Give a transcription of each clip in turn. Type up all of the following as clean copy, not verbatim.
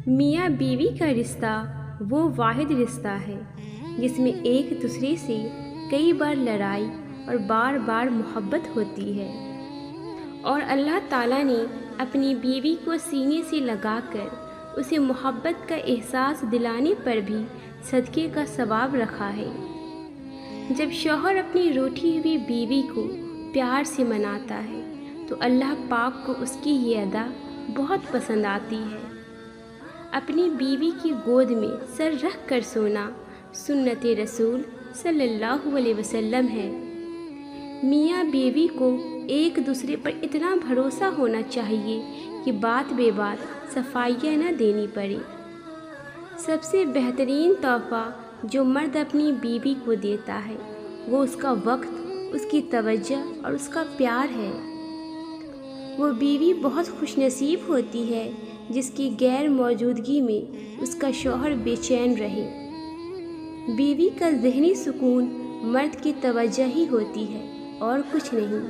میاں بیوی کا رشتہ وہ واحد رشتہ ہے جس میں ایک دوسرے سے کئی بار لڑائی اور بار بار محبت ہوتی ہے، اور اللہ تعالیٰ نے اپنی بیوی کو سینے سے لگا کر اسے محبت کا احساس دلانے پر بھی صدقے کا ثواب رکھا ہے۔ جب شوہر اپنی روٹھی ہوئی بیوی کو پیار سے مناتا ہے تو اللہ پاک کو اس کی یہ ادا بہت پسند آتی ہے۔ اپنی بیوی کی گود میں سر رکھ کر سونا سنت رسول صلی اللہ علیہ وسلم ہے۔ میاں بیوی کو ایک دوسرے پر اتنا بھروسہ ہونا چاہیے کہ بات بے بات صفائیاں نہ دینی پڑے۔ سب سے بہترین تحفہ جو مرد اپنی بیوی کو دیتا ہے وہ اس کا وقت، اس کی توجہ اور اس کا پیار ہے۔ وہ بیوی بہت خوش نصیب ہوتی ہے جس کی غیر موجودگی میں اس کا شوہر بے چین رہے۔ بیوی کا ذہنی سکون مرد کی توجہ ہی ہوتی ہے اور کچھ نہیں۔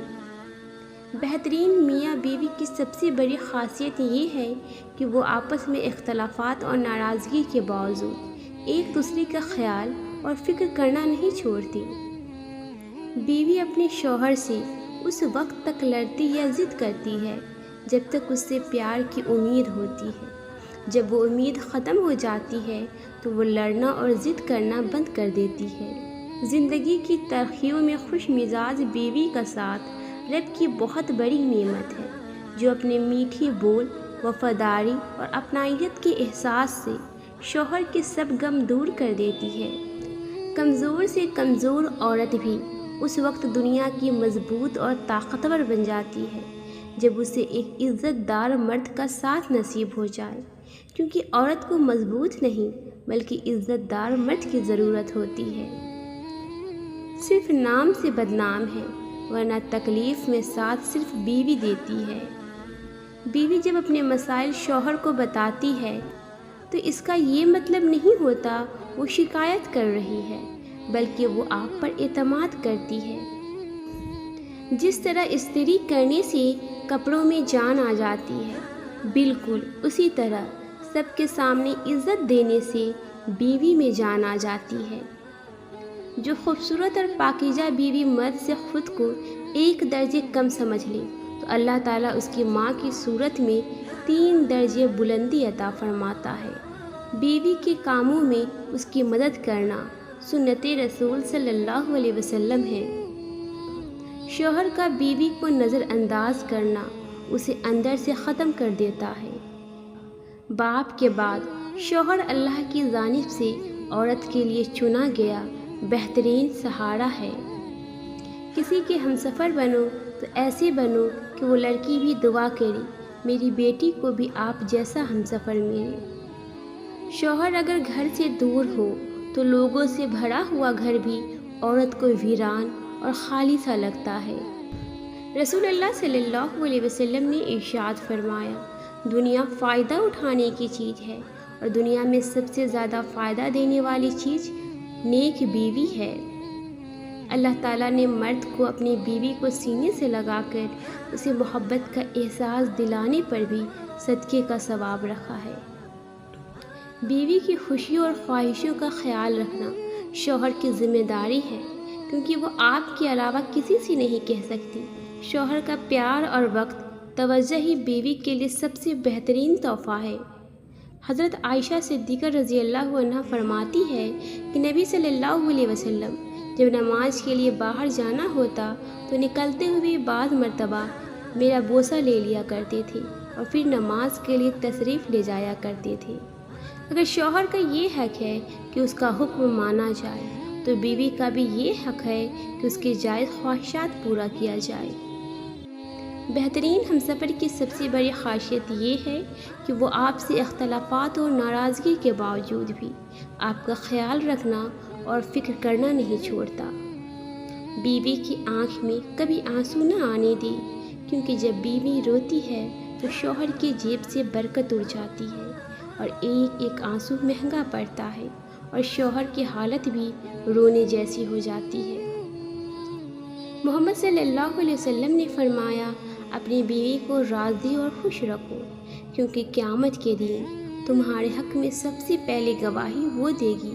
بہترین میاں بیوی کی سب سے بڑی خاصیت یہ ہے کہ وہ آپس میں اختلافات اور ناراضگی کے باوجود ایک دوسرے کا خیال اور فکر کرنا نہیں چھوڑتی۔ بیوی اپنے شوہر سے اس وقت تک لڑتی یا ضد کرتی ہے جب تک اس سے پیار کی امید ہوتی ہے۔ جب وہ امید ختم ہو جاتی ہے تو وہ لڑنا اور ضد کرنا بند کر دیتی ہے۔ زندگی کی تلخیوں میں خوش مزاج بیوی کا ساتھ رب کی بہت بڑی نعمت ہے، جو اپنے میٹھی بول، وفاداری اور اپنائیت کے احساس سے شوہر کے سب غم دور کر دیتی ہے۔ کمزور سے کمزور عورت بھی اس وقت دنیا کی مضبوط اور طاقتور بن جاتی ہے جب اسے ایک عزت دار مرد کا ساتھ نصیب ہو جائے، کیونکہ عورت کو مضبوط نہیں بلکہ عزت دار مرد کی ضرورت ہوتی ہے۔ صرف نام سے بدنام ہے ورنہ تکلیف میں ساتھ صرف بیوی دیتی ہے۔ بیوی جب اپنے مسائل شوہر کو بتاتی ہے تو اس کا یہ مطلب نہیں ہوتا وہ شکایت کر رہی ہے، بلکہ وہ آپ پر اعتماد کرتی ہے۔ جس طرح استری کرنے سے کپڑوں میں جان آ جاتی ہے، بالکل اسی طرح سب کے سامنے عزت دینے سے بیوی میں جان آ جاتی ہے۔ جو خوبصورت اور پاکیزہ بیوی مرد سے خود کو ایک درجے کم سمجھ لے تو اللہ تعالیٰ اس کی ماں کی صورت میں 3 درجے بلندی عطا فرماتا ہے۔ بیوی کے کاموں میں اس کی مدد کرنا سنت رسول صلی اللہ علیہ وسلم ہے۔ شوہر کا بیوی کو نظر انداز کرنا اسے اندر سے ختم کر دیتا ہے۔ باپ کے بعد شوہر اللہ کی جانب سے عورت کے لیے چنا گیا بہترین سہارا ہے۔ کسی کے ہمسفر بنو تو ایسے بنو کہ وہ لڑکی بھی دعا کرے میری بیٹی کو بھی آپ جیسا ہمسفر ملے۔ شوہر اگر گھر سے دور ہو تو لوگوں سے بھرا ہوا گھر بھی عورت کو ویران اور خالی سا لگتا ہے۔ رسول اللہ صلی اللہ علیہ وسلم نے ارشاد فرمایا، دنیا فائدہ اٹھانے کی چیز ہے اور دنیا میں سب سے زیادہ فائدہ دینے والی چیز نیک بیوی ہے۔ اللہ تعالیٰ نے مرد کو اپنی بیوی کو سینے سے لگا کر اسے محبت کا احساس دلانے پر بھی صدقے کا ثواب رکھا ہے۔ بیوی کی خوشیوں اور خواہشوں کا خیال رکھنا شوہر کی ذمہ داری ہے، کیونکہ وہ آپ کے علاوہ کسی سے نہیں کہہ سکتی۔ شوہر کا پیار اور وقت، توجہ ہی بیوی کے لیے سب سے بہترین تحفہ ہے۔ حضرت عائشہ صدیقہ رضی اللہ عنہا فرماتی ہے کہ نبی صلی اللہ علیہ وسلم جب نماز کے لیے باہر جانا ہوتا تو نکلتے ہوئے بعض مرتبہ میرا بوسہ لے لیا کرتے تھے اور پھر نماز کے لیے تشریف لے جایا کرتے تھے۔ اگر شوہر کا یہ حق ہے کہ اس کا حکم مانا جائے تو بیوی کا بھی یہ حق ہے کہ اس کی جائز خواہشات پورا کیا جائے۔ بہترین ہمسفر کی سب سے بڑی خاصیت یہ ہے کہ وہ آپ سے اختلافات اور ناراضگی کے باوجود بھی آپ کا خیال رکھنا اور فکر کرنا نہیں چھوڑتا۔ بیوی کی آنکھ میں کبھی آنسو نہ آنے دے، کیونکہ جب بیوی روتی ہے تو شوہر کی جیب سے برکت اڑ جاتی ہے اور ایک ایک آنسو مہنگا پڑتا ہے اور شوہر کی حالت بھی رونے جیسی ہو جاتی ہے۔ محمد صلی اللہ علیہ وسلم نے فرمایا، اپنی بیوی کو راضی اور خوش رکھو، کیونکہ قیامت کے دن تمہارے حق میں سب سے پہلے گواہی وہ دے گی